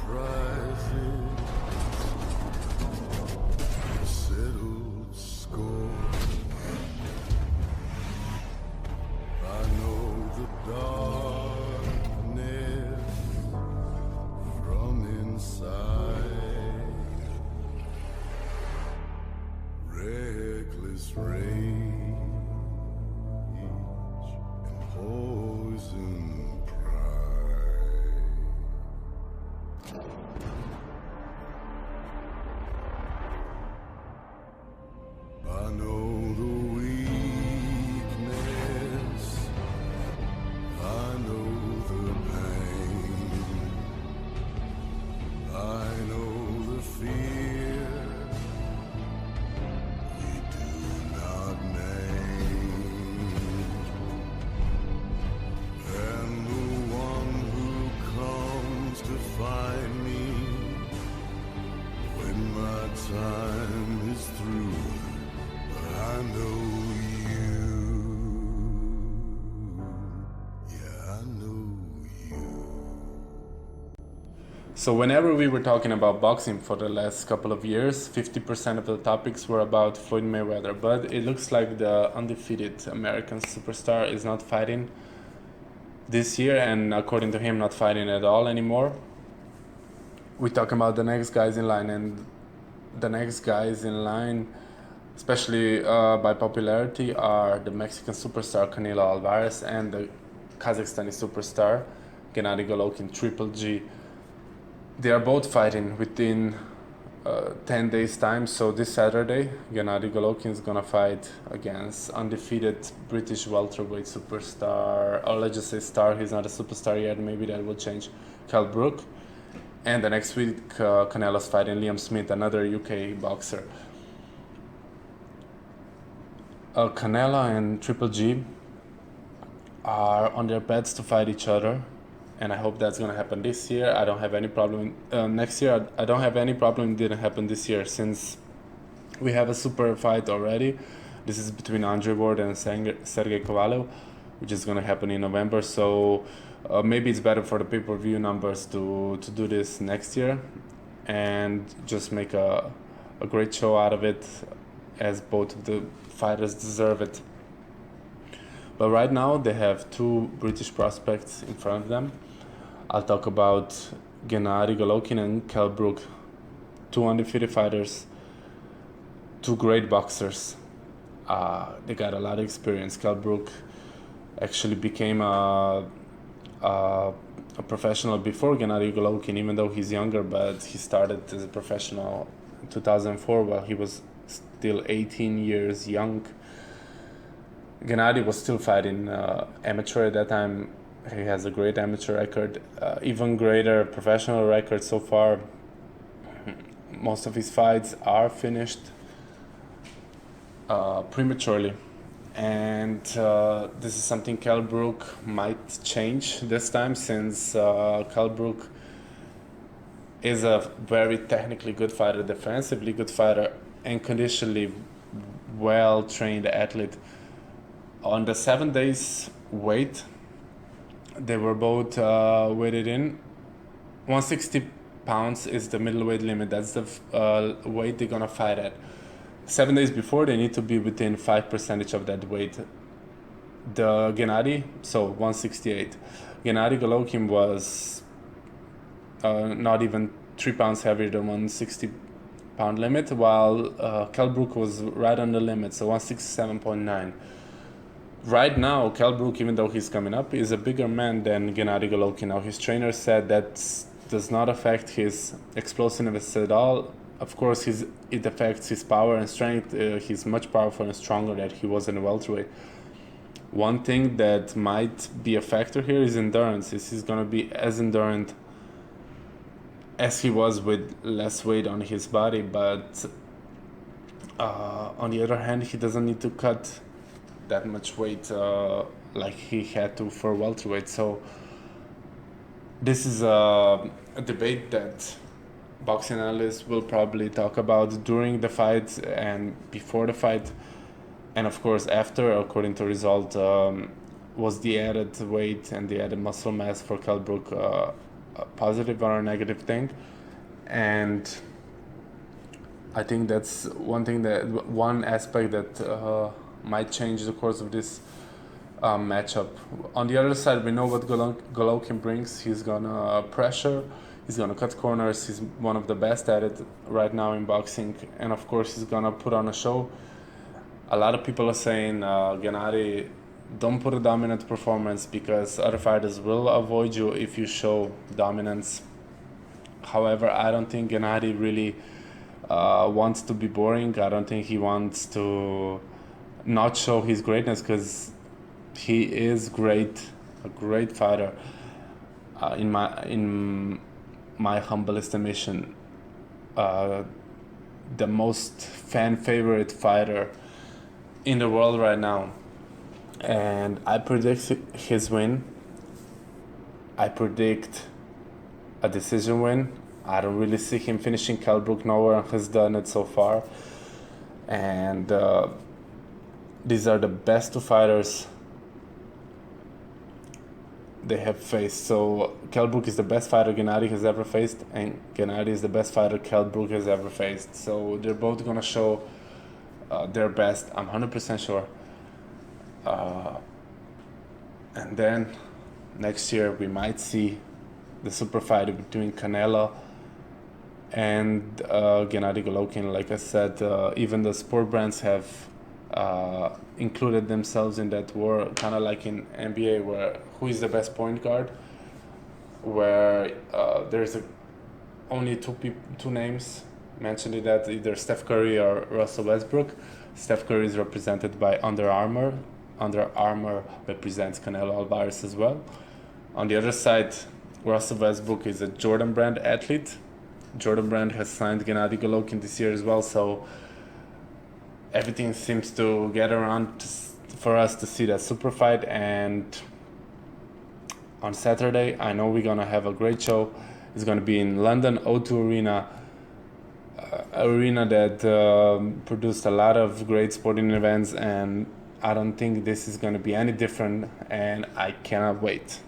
rises, settled score. I know the darkness from inside. Reckless rage and poison pride. I know the weakness, I know the pain, I know the fear we do not name, and the one who comes to find me when my time is through. I know you. Yeah, I know you. So whenever we were talking about boxing for the last couple of years, 50% of the topics were about Floyd Mayweather, but it looks like the undefeated American superstar is not fighting this year, and according to him, not fighting at all anymore. We talk about the next guys in line, and the next guys in line, especially by popularity, are the Mexican superstar Canelo Alvarez and the Kazakhstani superstar Gennady Golovkin, Triple G. They are both fighting within 10 days time. So this Saturday, Gennady Golovkin is gonna fight against undefeated British welterweight superstar, or let's just say star, he's not a superstar yet, maybe that will change, Brook. And the next week, Canelo's fighting Liam Smith, another UK boxer. Canelo and Triple G are on their beds to fight each other, and I hope that's gonna happen this year. I don't have any problem next year. I don't have any problem it didn't happen this year, since we have a super fight already. This is between Andre Ward and Sergey Kovalev, which is gonna happen in November. So maybe it's better for the pay-per-view numbers to do this next year and just make a great show out of it, as both of the fighters deserve it. But right now they have two British prospects in front of them. I'll talk about Gennady Golovkin and Brook, two undefeated fighters, two great boxers. They got a lot of experience. Brook actually became a professional before Gennady Golovkin, even though he's younger, but he started as a professional in 2004 while he was still 18 years young. Gennady was still fighting amateur at that time. He has a great amateur record, even greater professional record so far. Most of his fights are finished prematurely. And this is something Brook might change this time, since Brook is a very technically good fighter, defensively good fighter, and conditionally well-trained athlete. On the 7 days wait, they were both weighted in. 160 pounds is the middleweight limit. That's the weight they're gonna fight at. 7 days before, they need to be within 5% of that weight. The Gennady, so 168. Gennady Golovkin was not even 3 pounds heavier than 160 pound limit, while Brook was right on the limit, so 167.9. Right now, Brook, even though he's coming up, is a bigger man than Gennady Golovkin. Now, his trainer said that does not affect his explosiveness at all. Of course, it affects his power and strength. He's much powerful and stronger than he was in a welterweight. One thing that might be a factor here is endurance. He's going to be as endurant as he was with less weight on his body, but on the other hand, he doesn't need to cut that much weight like he had to for welterweight. So this is a debate that boxing analysts will probably talk about during the fight and before the fight, and of course after, according to result, was the added weight and the added muscle mass for Brook a positive or a negative thing. And I think that's one aspect that might change the course of this matchup. On the other side, we know what Golovkin brings. He's gonna pressure, he's gonna cut corners, he's one of the best at it right now in boxing, and of course he's gonna put on a show. A lot of people are saying, Gennady, don't put a dominant performance because other fighters will avoid you if you show dominance. However, I don't think Gennady really wants to be boring. I don't think he wants to not show his greatness, because he is great, a great fighter. In my humble estimation, the most fan favorite fighter in the world right now. And I predict his win. I predict a decision win. I don't really see him finishing Kell Brook. No one has done it so far. And these are the best two fighters they have faced. So Kell Brook is the best fighter Gennady has ever faced, and Gennady is the best fighter Kell Brook has ever faced. So they're both gonna show their best. I'm 100% sure. And then next year we might see the super fight between Canelo and Gennady Golovkin. Like I said, even the sport brands have included themselves in that war, kind of like in NBA, where who is the best point guard, where there's only two names mentioned in that, either Steph Curry or Russell Westbrook. Steph Curry is represented by Under Armour. Under Armour represents Canelo Alvarez as well. On the other side, Russell Westbrook is a Jordan Brand athlete. Jordan Brand has signed Gennady Golovkin this year as well, so everything seems to get around for us to see that super fight. And on Saturday, I know we're gonna have a great show. It's gonna be in London O2 Arena, arena that produced a lot of great sporting events, and I don't think this is gonna be any different, and I cannot wait.